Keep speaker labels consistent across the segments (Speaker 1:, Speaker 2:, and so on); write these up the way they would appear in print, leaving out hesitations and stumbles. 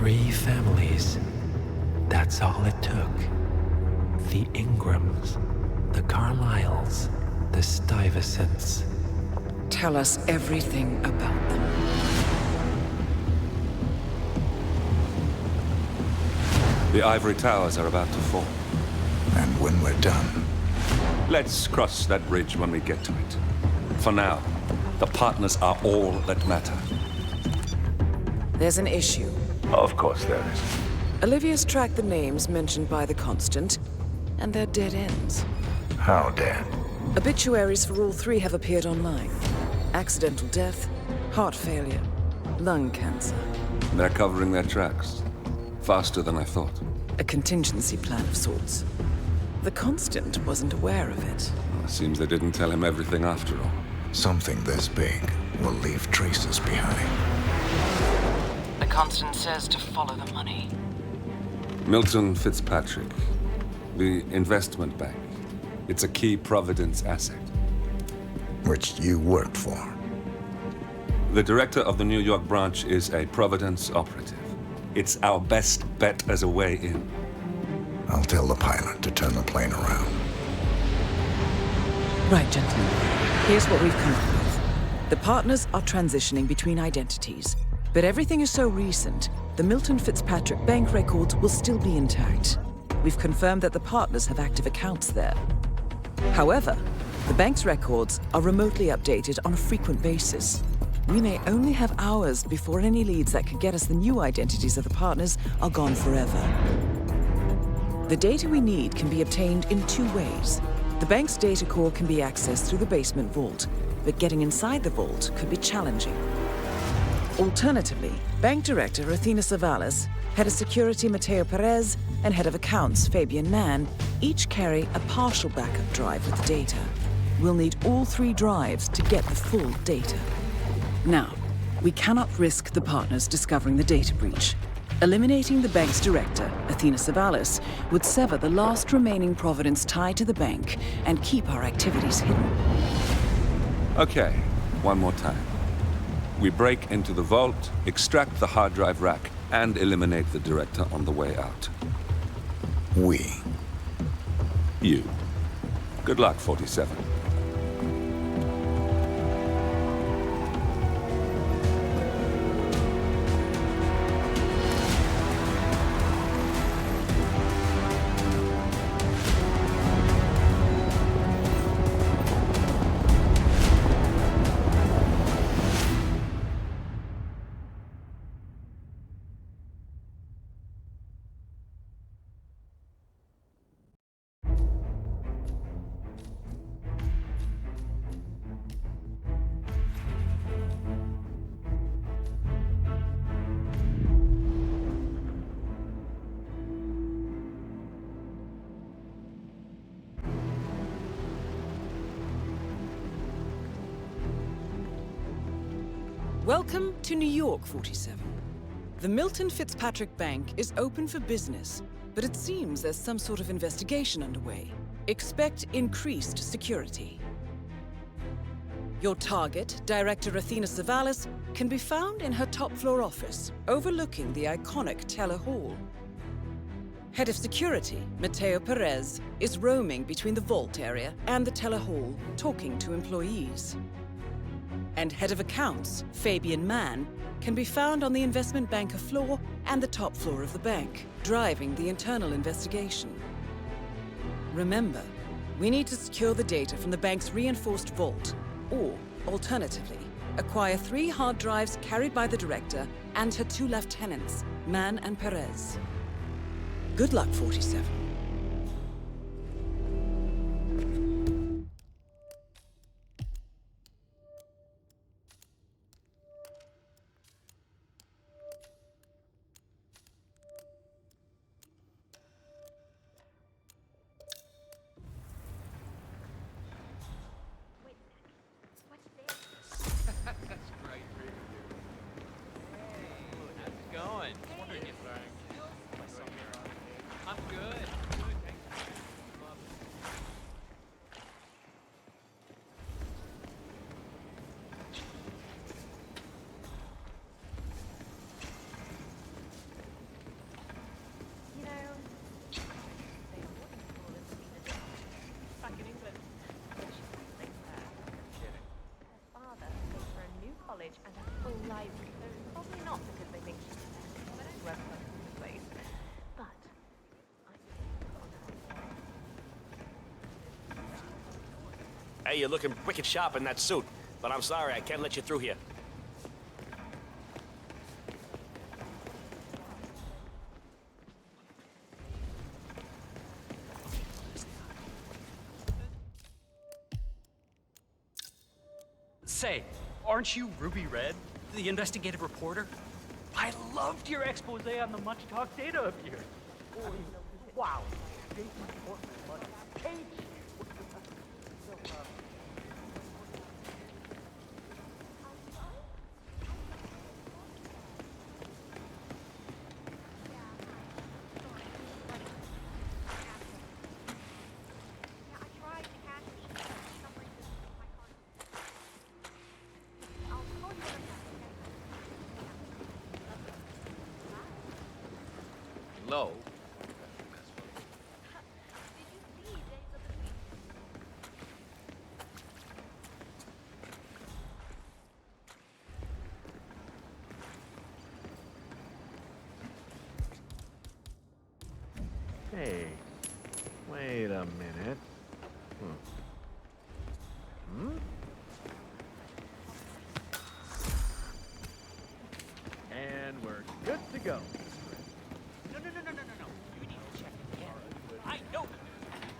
Speaker 1: 3 families. That's all it took. The Ingrams, the Carlyles, the Stuyvesants.
Speaker 2: Tell us everything about them.
Speaker 3: The ivory towers are about to fall.
Speaker 4: And when we're done...
Speaker 3: Let's cross that bridge when we get to it. For now, the partners are all that matter.
Speaker 2: There's an issue.
Speaker 3: Of course there is.
Speaker 2: Olivia's tracked the names mentioned by the Constant, and they're dead ends.
Speaker 4: How dead?
Speaker 2: Obituaries for all 3 have appeared online. Accidental death, heart failure, lung cancer.
Speaker 3: They're covering their tracks. Faster than I thought.
Speaker 2: A contingency plan of sorts. The Constant wasn't aware of it.
Speaker 3: Well, it seems they didn't tell him everything after all.
Speaker 4: Something this big will leave traces behind.
Speaker 2: The Constant says to follow the money.
Speaker 3: Milton Fitzpatrick. The investment bank. It's a key Providence asset.
Speaker 4: Which you worked for.
Speaker 3: The director of the New York branch is a Providence operative. It's our best bet as a way in.
Speaker 4: I'll tell the pilot to turn the plane around.
Speaker 2: Right, gentlemen. Here's what we've come up with. The partners are transitioning between identities, but everything is so recent, the Milton Fitzpatrick bank records will still be intact. We've confirmed that the partners have active accounts there. However, the bank's records are remotely updated on a frequent basis. We may only have hours before any leads that could get us the new identities of the partners are gone forever. The data we need can be obtained in 2 ways. The bank's data core can be accessed through the basement vault, but getting inside the vault could be challenging. Alternatively, Bank Director Athena Savalas, Head of Security Mateo Perez, and Head of Accounts Fabian Mann each carry a partial backup drive with the data. We'll need all 3 drives to get the full data. Now, we cannot risk the partners discovering the data breach. Eliminating the bank's director, Athena Savalas, would sever the last remaining Providence tie to the bank and keep our activities hidden.
Speaker 3: Okay, one more time. We break into the vault, extract the hard drive rack, and eliminate the director on the way out.
Speaker 4: We.
Speaker 3: You. Good luck, 47.
Speaker 2: Welcome to New York, 47. The Milton Fitzpatrick Bank is open for business, but it seems there's some sort of investigation underway. Expect increased security. Your target, Director Athena Savalas, can be found in her top-floor office, overlooking the iconic Teller Hall. Head of Security, Mateo Perez, is roaming between the vault area and the Teller Hall, talking to employees. And Head of Accounts, Fabian Mann, can be found on the investment banker floor and the top floor of the bank, driving the internal investigation. Remember, we need to secure the data from the bank's reinforced vault, or, alternatively, acquire 3 hard drives carried by the director and her 2 lieutenants, Mann and Perez. Good luck, 47.
Speaker 5: Going. I'm good. college and a full library. So probably not because they think she's whoever runs the place. But
Speaker 6: Hey, you're looking wicked sharp in that suit, but I'm sorry, I can't let you through here.
Speaker 7: Say, aren't you Ruby Red, the investigative reporter? I loved your expose on the much-talked data up here. I mean, wow. Jason Portman must hate you.
Speaker 6: Low.
Speaker 8: Hey, wait a minute. And we're good to go.
Speaker 7: No. You need to check again. I know.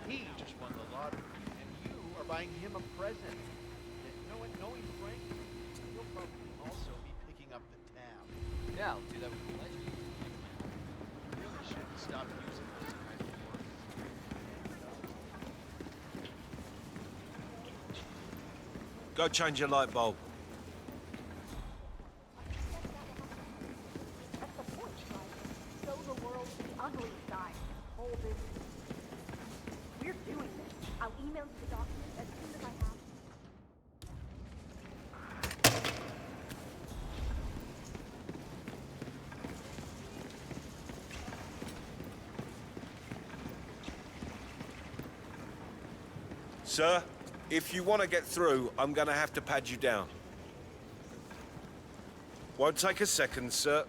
Speaker 9: He just won the lottery, and you are buying him a present. Knowing Frank, he'll probably also be picking up the tab.
Speaker 10: Yeah, I'll do that with pleasure.
Speaker 9: You really should stop using those kind of words.
Speaker 6: Go change your light bulb.
Speaker 5: that's the point, right? Show the world the ugly side. Whole business. We're doing this. I'll email you the documents as soon as I have them.
Speaker 6: Sir, if you want to get through, I'm going to have to pad you down. Won't take a second, sir.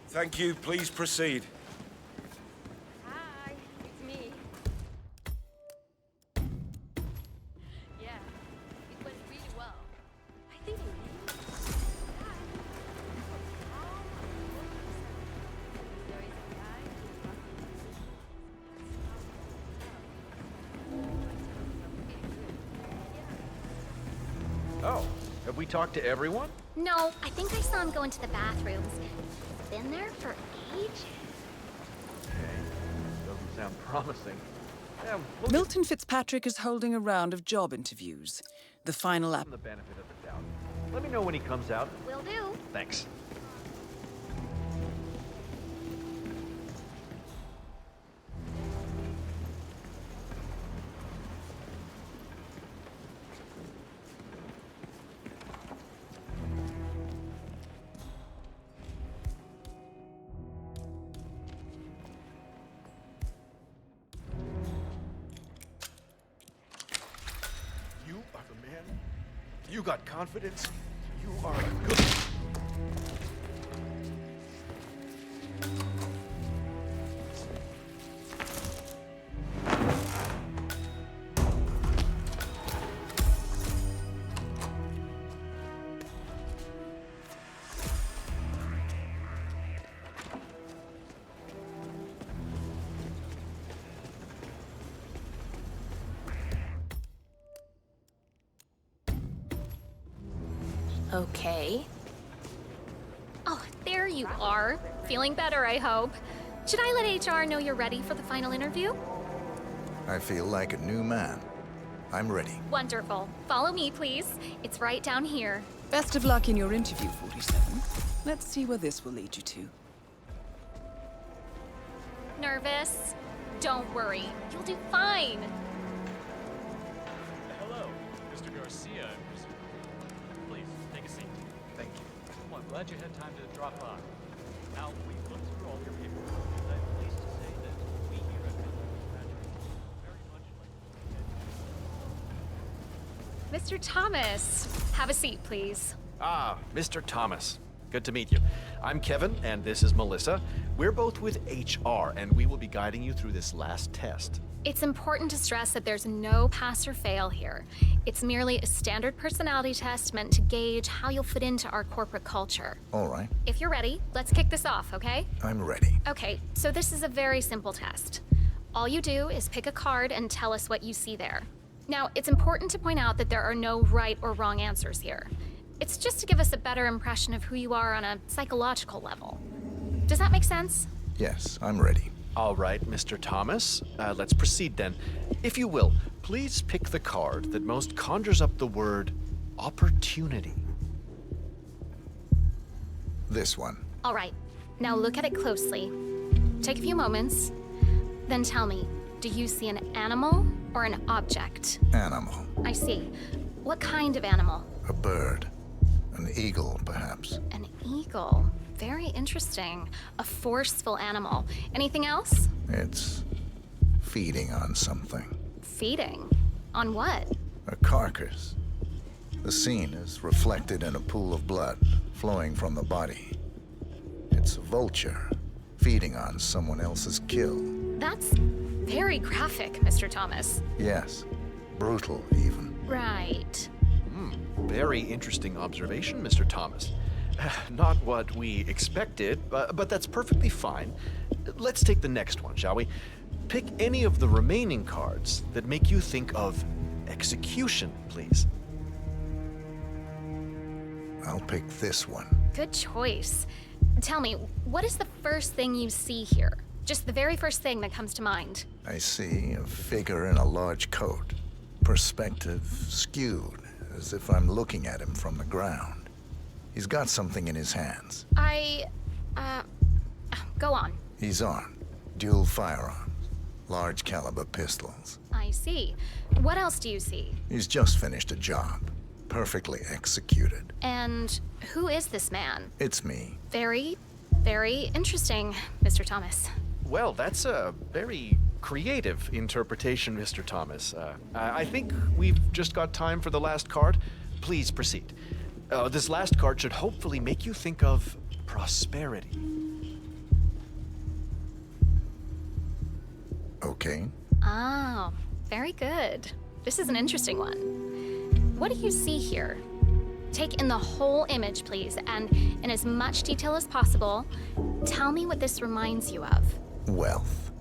Speaker 6: Thank you. Please proceed.
Speaker 5: Hi, it's me. Yeah, it went really well. I think it
Speaker 8: Oh, have we talked to everyone?
Speaker 11: No, I think I saw him go into the bathrooms. He's been there for ages.
Speaker 8: Okay, doesn't sound promising. Yeah, we'll
Speaker 2: Milton Fitzpatrick is holding a round of job interviews. The final
Speaker 8: give him the benefit of the doubt. Let me know when he comes out.
Speaker 11: Will do.
Speaker 8: Thanks.
Speaker 9: You are the man. You got confidence. You are a good.
Speaker 11: Okay. Oh, there you are. Feeling better, I hope. Should I let HR know you're ready for the final interview?
Speaker 4: I feel like a new man. I'm ready.
Speaker 11: Wonderful. Follow me, please. It's right down here.
Speaker 2: Best of luck in your interview, 47. Let's see where this will lead you to.
Speaker 11: Nervous? Don't worry. You'll do fine.
Speaker 7: Hello, Mr. Garcia, I presume. Please, take a seat.
Speaker 9: Thank you.
Speaker 7: Well, I'm glad you had time to drop by. Now, we've looked through all your paperwork, and I'm pleased to say that we here at Handshake very much like
Speaker 11: Mr. Thomas. Have a seat, please.
Speaker 8: Ah, Mr. Thomas. Good to meet you. I'm Kevin, and this is Melissa. We're both with HR, and we will be guiding you through this last test.
Speaker 11: It's important to stress that there's no pass or fail here. It's merely a standard personality test meant to gauge how you'll fit into our corporate culture.
Speaker 4: All right,
Speaker 11: If you're ready, let's kick this off, okay?
Speaker 4: I'm ready.
Speaker 11: Okay, so this is a very simple test. All you do is pick a card and tell us what you see there. Now, it's important to point out that there are no right or wrong answers here. It's just to give us a better impression of who you are on a psychological level. Does that make sense?
Speaker 4: Yes, I'm ready.
Speaker 8: All right, Mr. Thomas. Let's proceed then. If you will, please pick the card that most conjures up the word opportunity.
Speaker 4: This one.
Speaker 11: All right, now look at it closely. Take a few moments, then tell me, do you see an animal or an object?
Speaker 4: Animal.
Speaker 11: I see. What kind of animal?
Speaker 4: A bird. An eagle, perhaps.
Speaker 11: An eagle. Very interesting. A forceful animal. Anything else?
Speaker 4: It's feeding on something.
Speaker 11: Feeding. On what?
Speaker 4: A carcass. The scene is reflected in a pool of blood flowing from the body. It's a vulture feeding on someone else's kill.
Speaker 11: That's very graphic, Mr. Thomas.
Speaker 4: Yes, brutal even.
Speaker 11: Right.
Speaker 8: Very interesting observation, Mr. Thomas. Not what we expected, but that's perfectly fine. Let's take the next one, shall we? Pick any of the remaining cards that make you think of execution, please.
Speaker 4: I'll pick this one.
Speaker 11: Good choice. Tell me, what is the first thing you see here? Just the very first thing that comes to mind.
Speaker 4: I see a figure in a large coat. Perspective skewed, as if I'm looking at him from the ground. He's got something in his hands.
Speaker 11: Go on.
Speaker 4: He's armed. Dual firearms. Large caliber pistols.
Speaker 11: I see. What else do you see?
Speaker 4: He's just finished a job. Perfectly executed.
Speaker 11: And who is this man?
Speaker 4: It's me.
Speaker 11: Very, very interesting, Mr. Thomas.
Speaker 8: Well, that's a very creative interpretation, Mr. Thomas. I think we've just got time for the last card. Please proceed. This last card should hopefully make you think of prosperity.
Speaker 4: Okay.
Speaker 11: Oh, very good. This is an interesting one. What do you see here? Take in the whole image, please, and in as much detail as possible, tell me what this reminds you of.
Speaker 4: Wealth.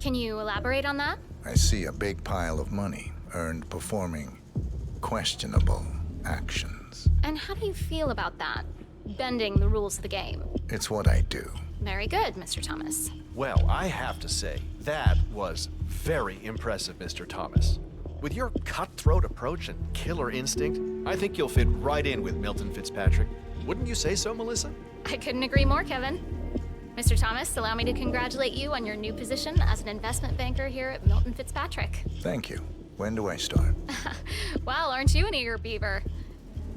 Speaker 11: Can you elaborate on that?
Speaker 4: I see a big pile of money earned performing questionable actions.
Speaker 11: And how do you feel about that? Bending the rules of the game.
Speaker 4: It's what I do.
Speaker 11: Very good, Mr. Thomas.
Speaker 8: Well, I have to say, that was very impressive, Mr. Thomas. With your cutthroat approach and killer instinct, I think you'll fit right in with Milton Fitzpatrick. Wouldn't you say so, Melissa?
Speaker 11: I couldn't agree more, Kevin. Mr. Thomas, allow me to congratulate you on your new position as an investment banker here at Milton Fitzpatrick.
Speaker 4: Thank you. When do I start?
Speaker 11: Well, aren't you an eager beaver?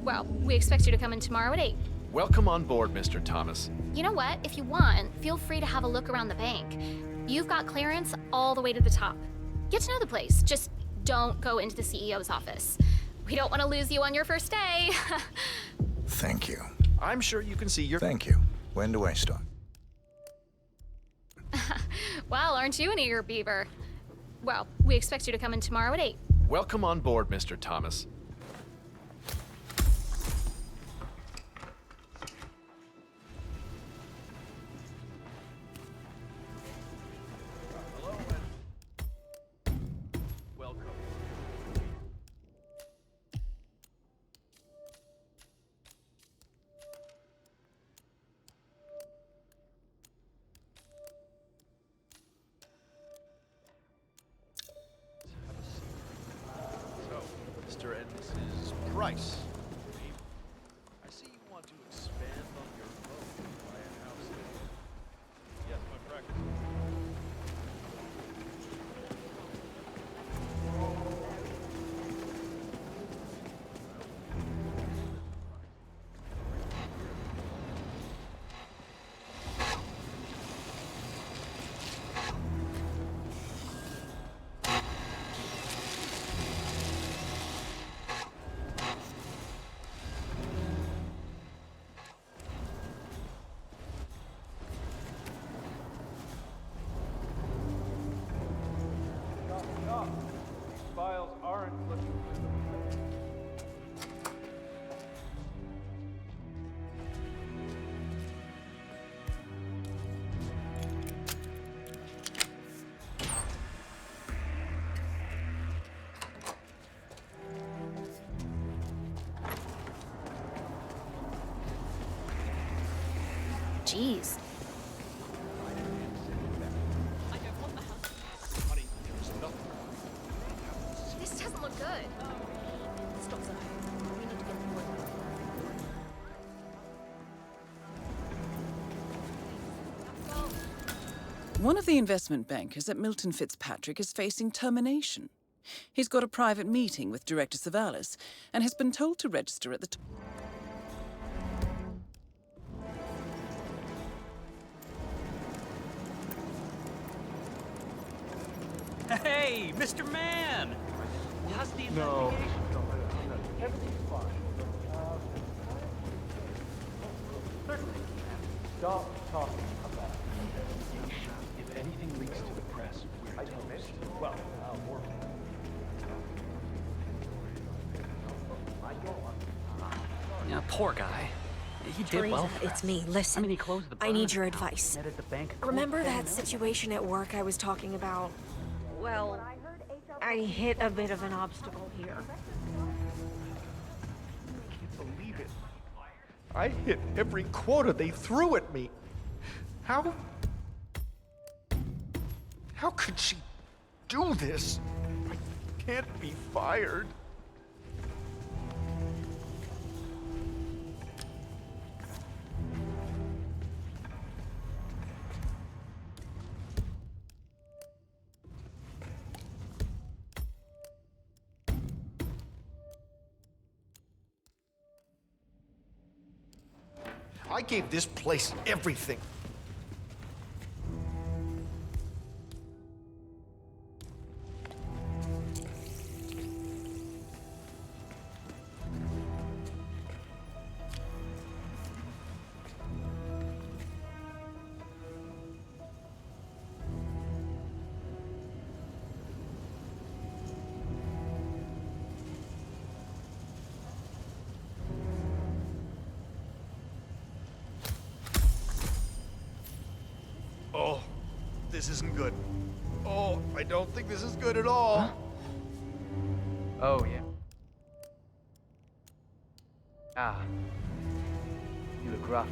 Speaker 11: Well, we expect you to come in tomorrow at 8.
Speaker 8: Welcome on board, Mr. Thomas.
Speaker 11: You know what? If you want, feel free to have a look around the bank. You've got clearance all the way to the top. Get to know the place. Just don't go into the CEO's office. We don't want to lose you on your first day.
Speaker 4: Thank you.
Speaker 8: I'm sure you can see your...
Speaker 4: Thank you. When do I start?
Speaker 11: Well, aren't you an eager beaver? Well, we expect you to come in tomorrow at 8.
Speaker 8: Welcome on board, Mr. Thomas. Welcome. So, Mr. and Mrs. Price. I see you want to expand on your vote and buy a house there. Yes, my practice.
Speaker 11: Jeez. This doesn't look good. Stop, sir. We need to get the word.
Speaker 2: One of the investment bankers at Milton Fitzpatrick is facing termination. He's got a private meeting with Director Savalas and has been told to register at the
Speaker 7: Hey, Mr. Man! How's the investigation?
Speaker 10: Everything's fine. Certainly. Stop talking about it. If anything leaks to the press, we're toast. Well, more.
Speaker 7: Yeah, poor guy. He did
Speaker 12: Teresa,
Speaker 7: well for
Speaker 12: it's
Speaker 7: us.
Speaker 12: me. Listen,
Speaker 7: I mean, he closed the
Speaker 12: I need
Speaker 7: burner
Speaker 12: your
Speaker 7: account,
Speaker 12: advice.
Speaker 7: netted the bank a
Speaker 12: Remember
Speaker 7: cool
Speaker 12: that
Speaker 7: $10
Speaker 12: situation at work I was talking about? Well, I hit a bit of an obstacle here.
Speaker 9: I can't believe it. I hit every quota they threw at me. How could she do this? I can't be fired. I gave this place everything. Oh, this isn't good. Oh, I don't think this is good at all.
Speaker 10: Huh? Oh, yeah. Ah. You look rough.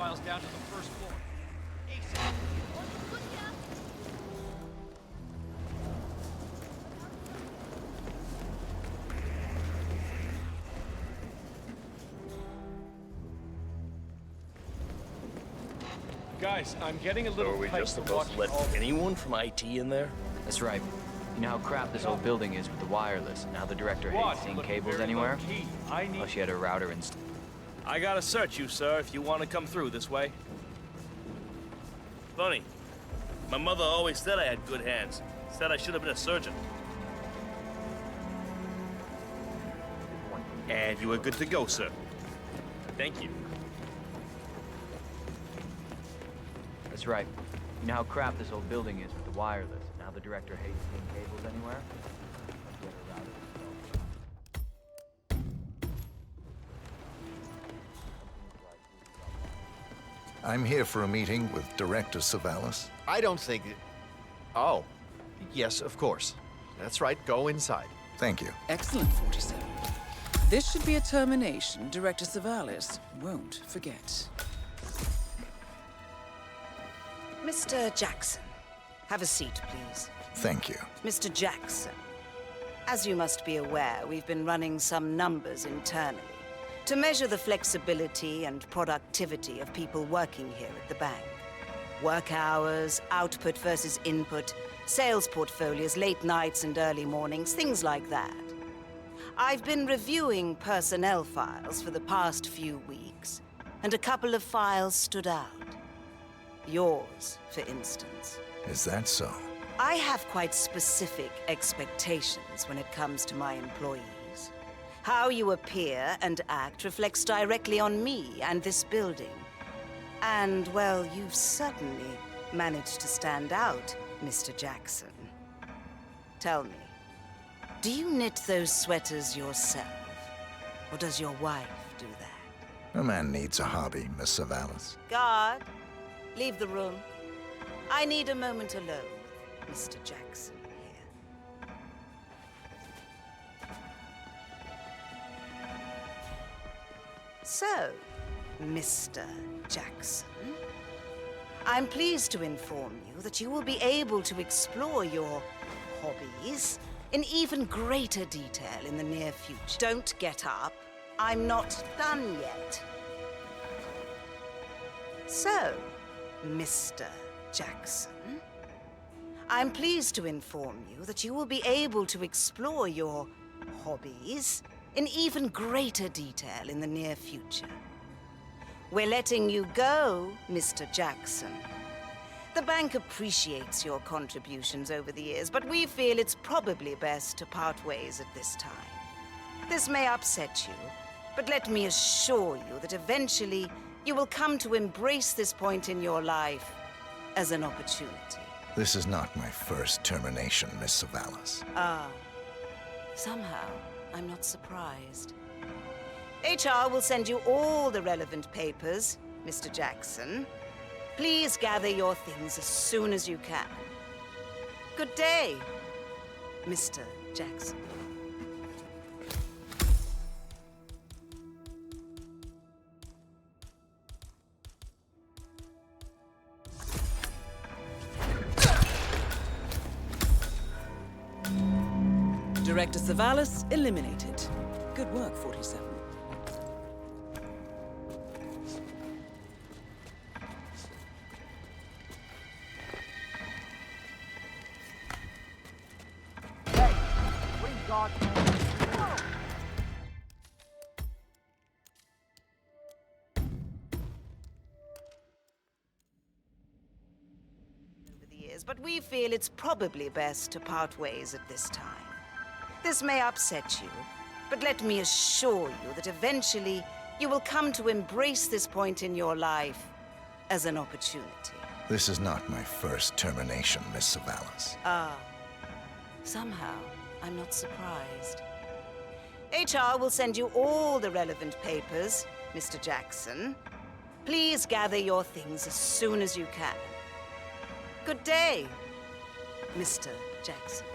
Speaker 7: files down to the first floor.
Speaker 10: Guys, I'm getting a
Speaker 13: So
Speaker 10: little
Speaker 13: are we
Speaker 10: tight
Speaker 13: just
Speaker 10: for
Speaker 13: supposed to
Speaker 10: watching
Speaker 13: let
Speaker 10: all-
Speaker 13: anyone from IT in there?
Speaker 14: That's right. You know how crap this old building is with the wireless, and how the director
Speaker 10: Watch,
Speaker 14: hates seeing
Speaker 10: look
Speaker 14: cables
Speaker 10: very
Speaker 14: anywhere?
Speaker 10: low-key. I need...
Speaker 14: Well, she had a router installed.
Speaker 6: I gotta search you, sir, if you want to come through this way. Funny. My mother always said I had good hands. Said I should have been a surgeon. And you were good to go, sir. Thank you.
Speaker 14: That's right. You know how crap this old building is with the wireless, and how the director hates seeing cables anywhere? Well, she had a router installed.
Speaker 4: I'm here for a meeting with Director Savalas.
Speaker 8: I don't think... Oh. Yes, of course. That's right. Go inside.
Speaker 4: Thank you.
Speaker 2: Excellent, 47. This should be a termination Director Savalas won't forget.
Speaker 15: Mr. Jackson, have a seat, please.
Speaker 4: Thank you.
Speaker 15: Mr. Jackson, as you must be aware, we've been running some numbers internally to measure the flexibility and productivity of people working here at the bank. Work hours, output versus input, sales portfolios, late nights and early mornings, things like that. I've been reviewing personnel files for the past few weeks, and a couple of files stood out. Yours, for instance.
Speaker 4: Is that so?
Speaker 15: I have quite specific expectations when it comes to my employees. How you appear and act reflects directly on me and this building. And, well, you've certainly managed to stand out, Mr. Jackson. Tell me, do you knit those sweaters yourself? Or does your wife do that?
Speaker 4: A man needs a hobby, Miss Savalas.
Speaker 15: Guard, leave the room. I need a moment alone with Mr. Jackson here. So, Mr. Jackson, I'm pleased to inform you that you will be able to explore your hobbies in even greater detail in the near future. Don't get up. I'm not done yet. So, Mr. Jackson, I'm pleased to inform you that you will be able to explore your hobbies in even greater detail in the near future. We're letting you go, Mr. Jackson. The bank appreciates your contributions over the years, but we feel it's probably best to part ways at this time. This may upset you, but let me assure you that eventually you will come to embrace this point in your life as an opportunity.
Speaker 4: This is not my first termination, Miss Savalas.
Speaker 15: Ah, somehow I'm not surprised. HR will send you all the relevant papers, Mr. Jackson. Please gather your things as soon as you can. Good day, Mr. Jackson.
Speaker 2: Director Savalas eliminated. Good work, 47.
Speaker 5: God.
Speaker 15: Over the years, but we feel it's probably best to part ways at this time. This may upset you, but let me assure you that eventually you will come to embrace this point in your life as an opportunity.
Speaker 4: This is not my first termination, Miss Savalas.
Speaker 15: Ah, somehow I'm not surprised. HR will send you all the relevant papers, Mr. Jackson. Please gather your things as soon as you can. Good day, Mr. Jackson.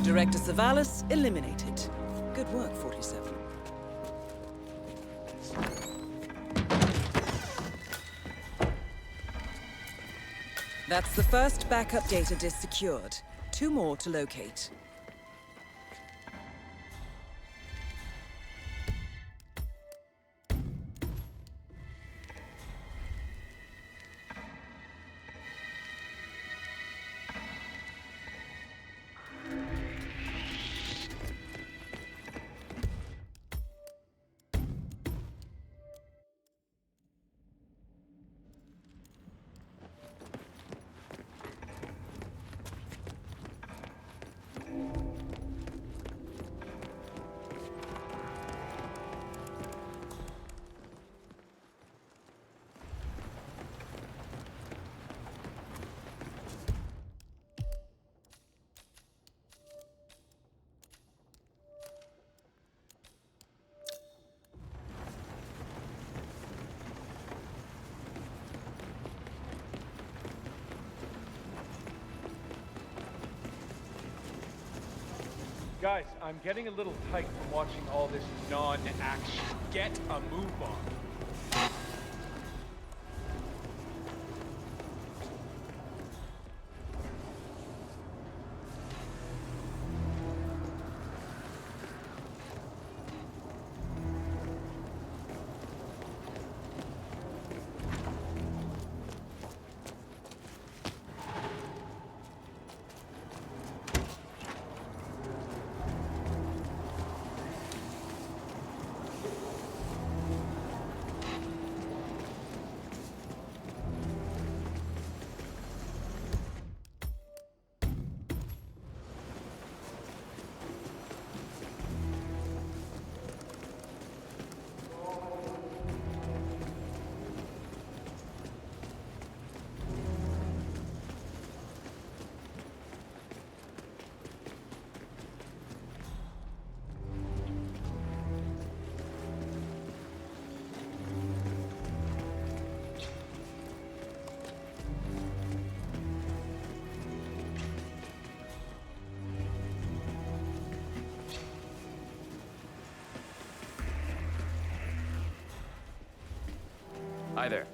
Speaker 2: Director Savalis eliminated. Good work, 47. That's the first backup data disk secured. 2 more to locate.
Speaker 10: Guys, I'm getting a little tight from watching all this non-action. Get a move on.
Speaker 14: Hi there.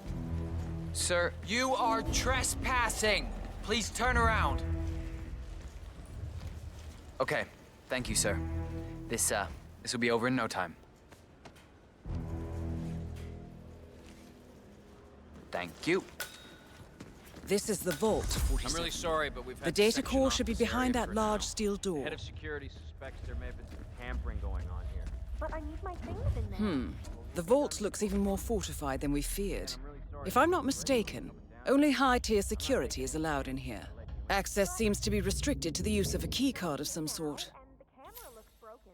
Speaker 14: Sir, you are trespassing! Please turn around. Okay, thank you, sir. This will be over in no time. Thank you.
Speaker 2: This is the vault, 47.
Speaker 14: I'm really sorry, but we've had
Speaker 2: The data
Speaker 14: section
Speaker 2: core
Speaker 14: off
Speaker 2: should be
Speaker 14: this area
Speaker 2: behind that
Speaker 14: for
Speaker 2: large
Speaker 14: now.
Speaker 2: steel door.
Speaker 7: The head of security suspects there may have been some tampering going on here.
Speaker 5: But I need my things in there.
Speaker 2: The vault looks even more fortified than we feared. If I'm not mistaken, only high-tier security is allowed in here. Access seems to be restricted to the use of a keycard of some sort.
Speaker 5: And the camera looks broken.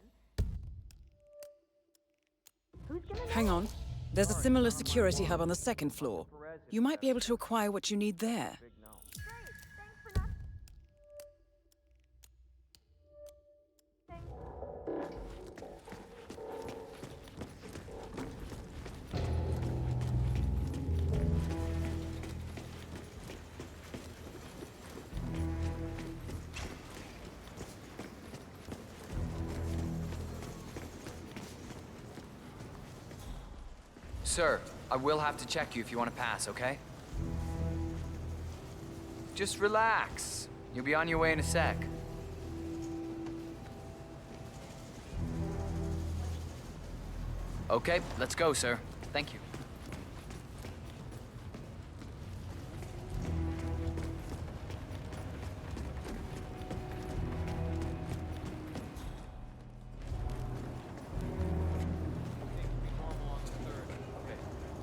Speaker 5: Who's gonna
Speaker 2: Hang on. There's a similar security hub on the 2nd floor. You might be able to acquire what you need there.
Speaker 5: Great, thanks for not...
Speaker 14: Sir, I will have to check you if you want to pass, okay? Just relax. You'll be on your way in a sec. Okay, let's go, sir. Thank you.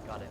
Speaker 14: Got it.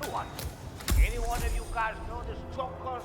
Speaker 13: What? Any one of you guys know this joker?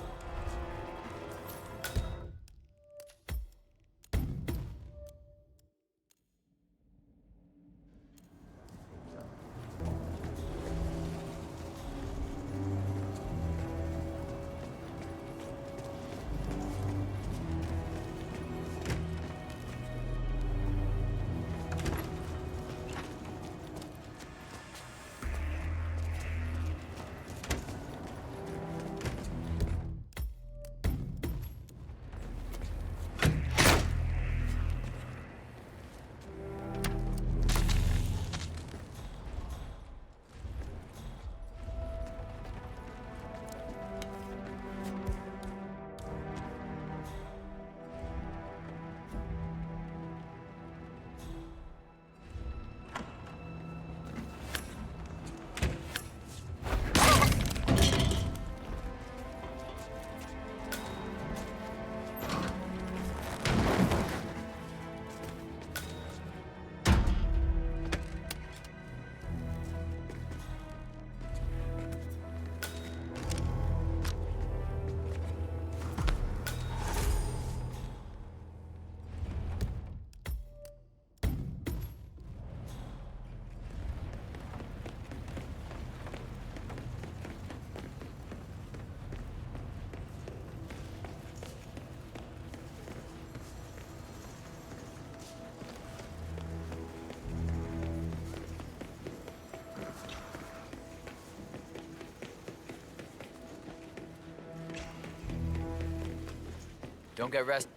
Speaker 14: Don't get rested.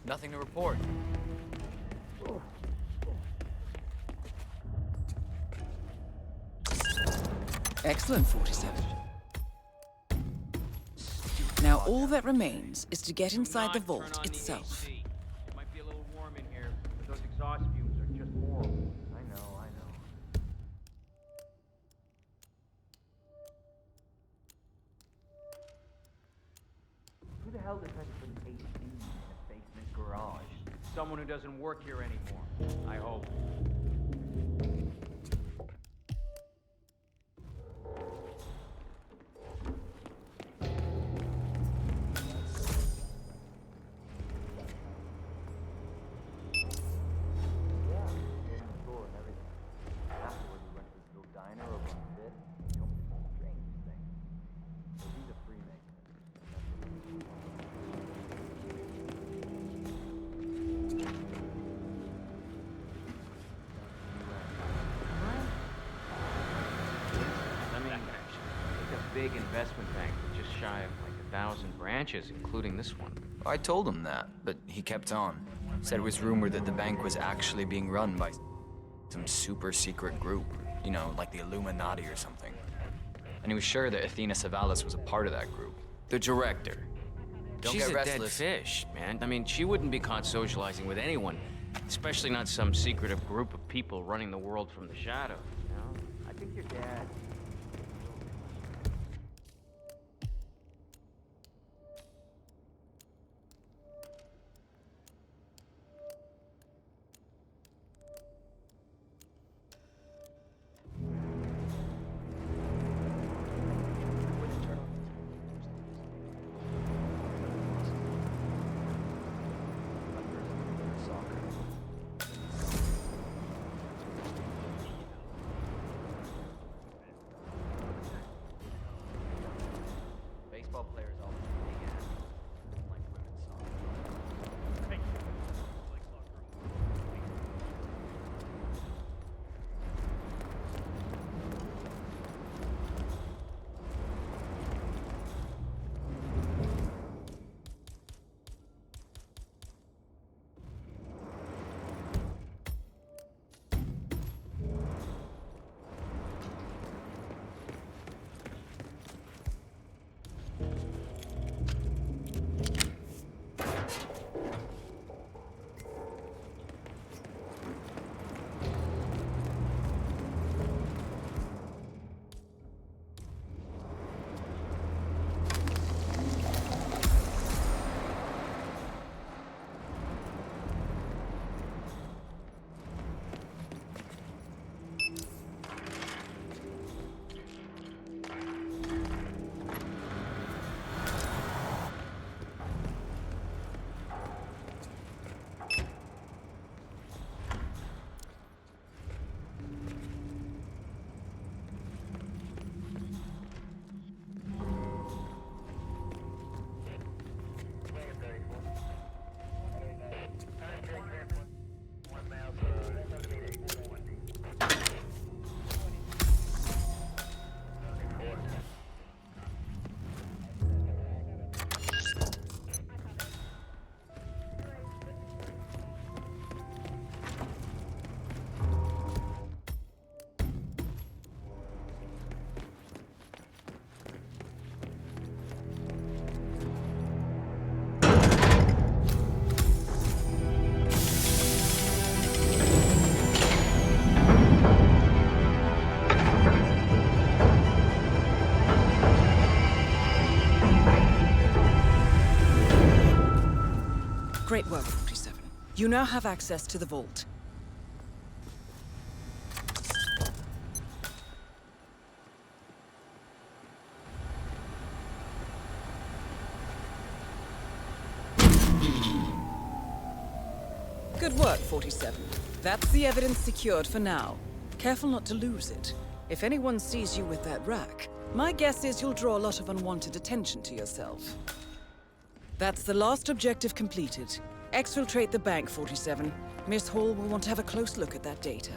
Speaker 14: Nothing to report.
Speaker 2: Excellent, 47. Now all that remains is to get inside the vault itself.
Speaker 10: It might be a little warm in here, but those exhaust fumes are just horrible.
Speaker 14: I know. Who the hell decides to put an AC in a basement garage?
Speaker 10: Someone who doesn't work here anymore, I hope. Big investment bank with just shy of like 1,000 branches, including this one.
Speaker 14: I told him that, but he kept on. Said it was rumored that the bank was actually being run by some super secret group. You know, like the Illuminati or something. And he was sure that Athena Savalas was a part of that group. The director. Don't
Speaker 6: She's
Speaker 14: get
Speaker 6: a
Speaker 14: restless.
Speaker 6: dead fish, man. I mean, she wouldn't be caught socializing with anyone, especially not some secretive group of people running the world from the shadows, you know?
Speaker 10: I think your dad.
Speaker 2: Great work, 47. You now have access to the vault. Good work, 47. That's the evidence secured for now. Careful not to lose it. If anyone sees you with that rack, my guess is you'll draw a lot of unwanted attention to yourself. That's the last objective completed. Exfiltrate the bank, 47. Miss Hall will want to have a close look at that data.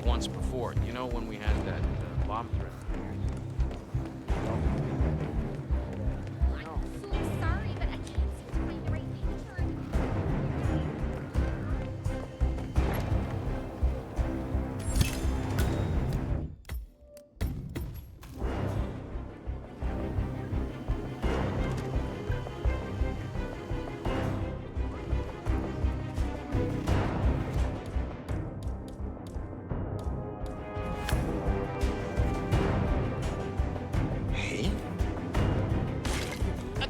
Speaker 6: Once before, you know, when we had that bomb threat.
Speaker 11: I'm so sorry, but I can't seem to find the right picture.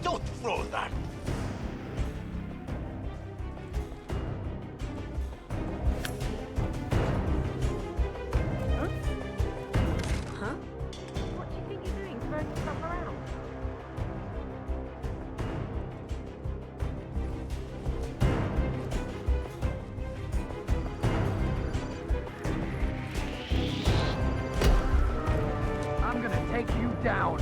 Speaker 13: Don't throw that!
Speaker 5: Huh? What do you think you're doing, throwing stuff around?
Speaker 10: I'm gonna take you down.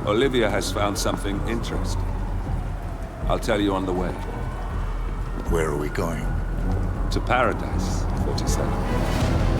Speaker 3: Olivia has found something interesting. I'll tell you on the way.
Speaker 4: Where are we going?
Speaker 3: To paradise, 47.